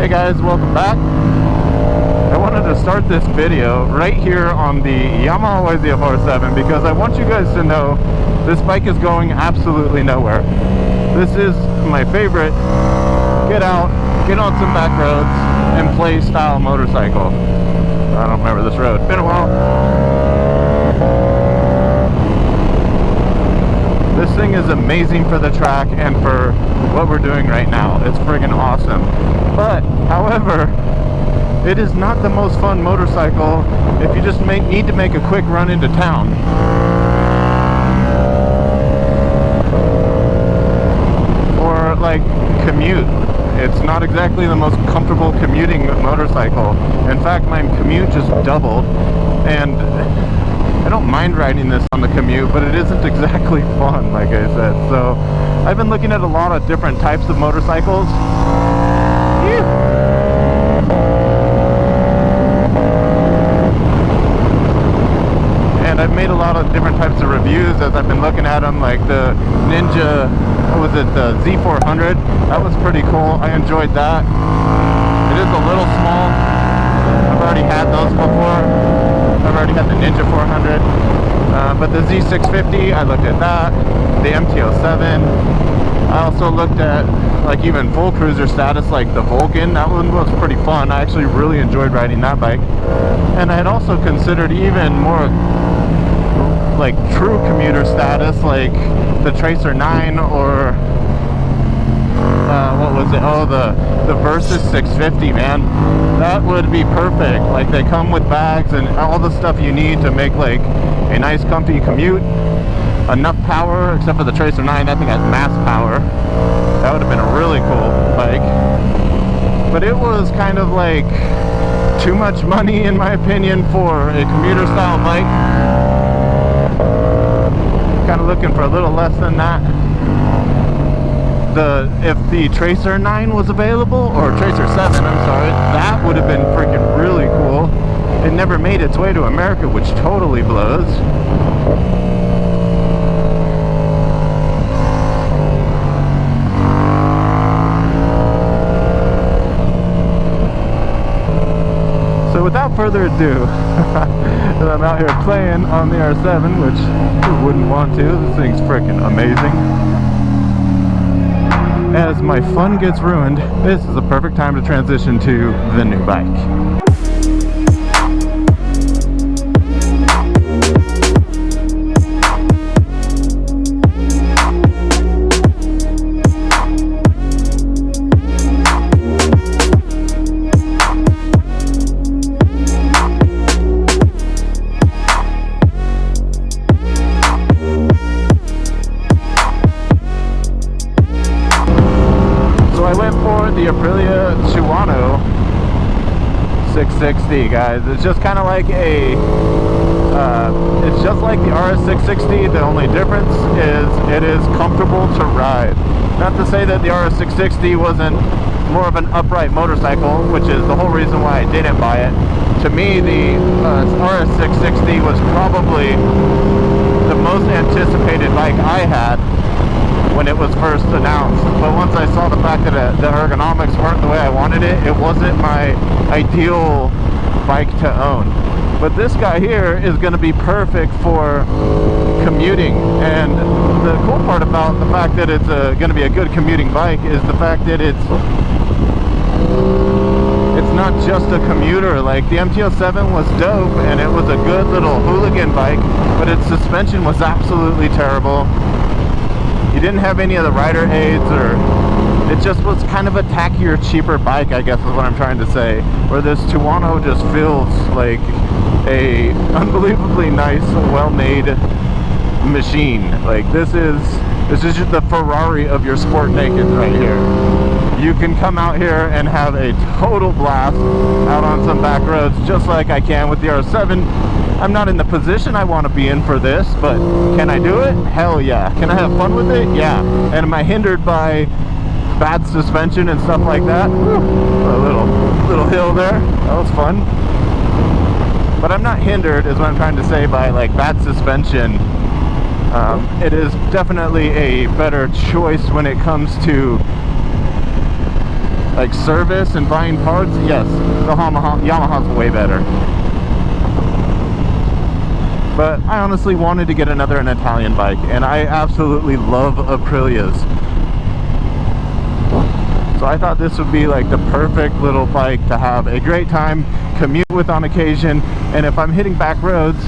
Hey guys, welcome back. I wanted to start this video right here on the Yamaha R7 because I want you guys to know this bike is going absolutely nowhere. This is my favorite get out, get on some back roads, and play style motorcycle. I don't remember this road, been a while. This thing is amazing for the track and for what we're doing right now. It's friggin' awesome. But, however, it is not the most fun motorcycle if you just need to make a quick run into town. Or, like, commute. It's not exactly the most comfortable commuting motorcycle. In fact, my commute just doubled, and I don't mind riding this on the commute, but it isn't exactly fun, like I said. So I've been looking at a lot of different types of motorcycles. And I've made a lot of different types of reviews as I've been looking at them, like the Ninja, what was it, the Z400. That was pretty cool. I enjoyed that. It is a little small. I've already had those before. I've already had the Ninja 400, but the Z650, I looked at that, the MT-07. I also looked at like even full cruiser status, like the Vulcan. That one was pretty fun. I actually really enjoyed riding that bike. And I had also considered even more like true commuter status, like the Tracer 9 or what was it? Oh, the Versus 650, man. That would be perfect. Like, they come with bags and all the stuff you need to make like a nice comfy commute. Enough power, except for the Tracer 9, that thing has mass power. That would have been a really cool bike. But it was kind of like too much money, in my opinion, for a commuter style bike. Kind of looking for a little less than that. If the Tracer 9 was available, or Tracer 7, I'm sorry, that would have been freaking really cool. It never made its way to America, which totally blows. So without further ado, I'm out here playing on the R7, which who wouldn't want to? This thing's freaking amazing. As my fun gets ruined, this is a perfect time to transition to the new bike. The Aprilia Tuono 660, guys. It's just kind of like it's just like the RS660. The only difference is it is comfortable to ride. Not to say that the RS660 wasn't more of an upright motorcycle, which is the whole reason why I didn't buy it. To me, the RS660 was probably the most anticipated bike I had when it was first announced. But once I saw the fact that the ergonomics weren't the way I wanted it, it wasn't my ideal bike to own. But this guy here is going to be perfect for commuting. And the cool part about the fact that it's going to be a good commuting bike is the fact that it's not just a commuter. Like, the MT-07 was dope and it was a good little hooligan bike, but its suspension was absolutely terrible. You didn't have any of the rider aids, or it just was kind of a tackier, cheaper bike, I guess is what I'm trying to say. Where this Tuono just feels like a unbelievably nice, well-made machine. Like, this is just the Ferrari of your sport naked right here. You can come out here and have a total blast out on some back roads, just like I can with the R7. I'm not in the position I want to be in for this, but can I do it? Hell yeah. Can I have fun with it? Yeah. And am I hindered by bad suspension and stuff like that? Whew. A little hill there. That was fun. But I'm not hindered, is what I'm trying to say, by like bad suspension. It is definitely a better choice when it comes to like service and buying parts, yes, the Yamaha's way better. But I honestly wanted to get an Italian bike, and I absolutely love Aprilias. So I thought this would be like the perfect little bike to have a great time, commute with on occasion, and if I'm hitting back roads,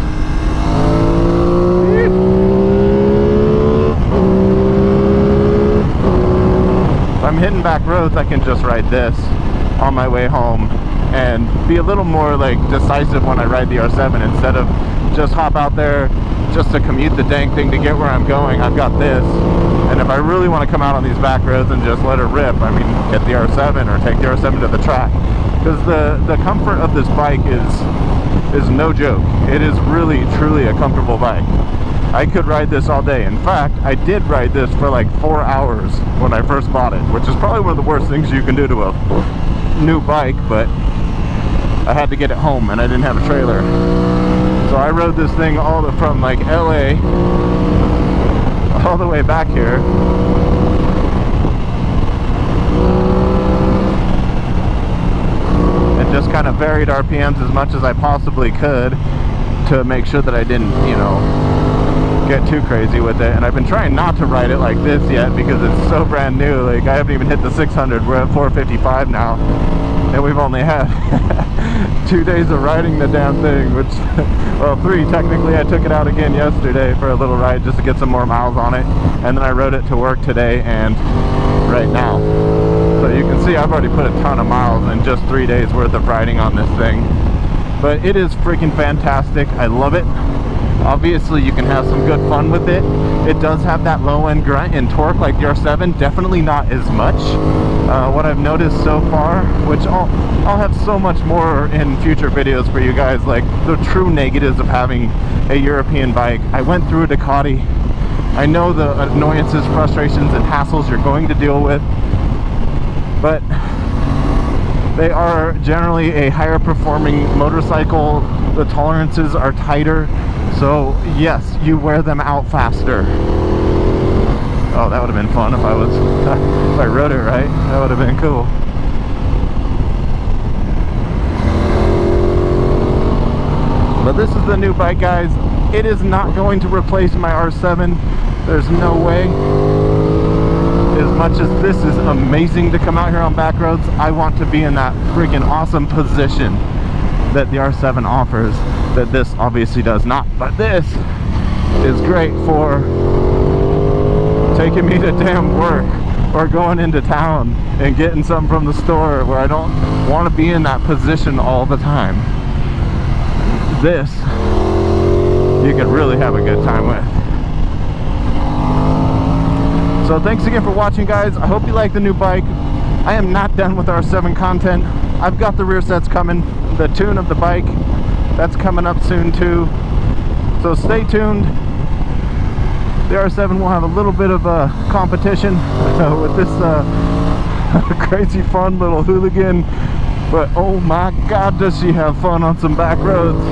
I can just ride this on my way home and be a little more like decisive when I ride the R7 instead of just hop out there just to commute the dang thing to get where I'm going. I've got this, and if I really want to come out on these back roads and just let it rip, I mean, get the R7 or take the R7 to the track, because the comfort of this bike is no joke. It is really truly a comfortable bike. I could ride this all day. In fact, I did ride this for like 4 hours when I first bought it, which is probably one of the worst things you can do to a new bike, but I had to get it home and I didn't have a trailer. So I rode this thing from like LA all the way back here. And just kind of varied RPMs as much as I possibly could to make sure that I didn't, you know, get too crazy with it. And I've been trying not to ride it like this yet because it's so brand new. Like, I haven't even hit the 600. We're at 455 now, and we've only had 2 days of riding the damn thing, which, well, 3 technically. I took it out again yesterday for a little ride just to get some more miles on it, and then I rode it to work today and right now. So you can see I've already put a ton of miles in just 3 days worth of riding on this thing. But it is freaking fantastic. I love it. Obviously you can have some good fun with it. It does have that low end grunt and torque like the R7, definitely not as much. What I've noticed so far, which I'll have so much more in future videos for you guys, like the true negatives of having a European bike. I went through a Ducati. I know the annoyances, frustrations, and hassles you're going to deal with, but they are generally a higher performing motorcycle. The tolerances are tighter, so yes, you wear them out faster. Oh, that would have been fun if I rode it right. That would have been cool. But this is the new bike, guys. It is not going to replace my R7. There's no way. As much as this is amazing to come out here on back roads, I want to be in that freaking awesome position that the R7 offers, that this obviously does not. But this is great for taking me to damn work or going into town and getting something from the store where I don't want to be in that position all the time. This you could really have a good time with. So thanks again for watching, guys. I hope you like the new bike. I am not done with R7 content. I've got the rear sets coming, the tune of the bike, that's coming up soon too. So stay tuned. The R7 will have a little bit of a competition with this crazy fun little hooligan. But oh my god, does she have fun on some back roads.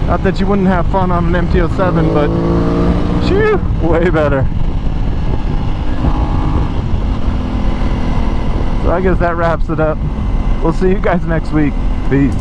Not that you wouldn't have fun on an MT-07, but shoo, way better. So I guess that wraps it up. We'll see you guys next week. Peace.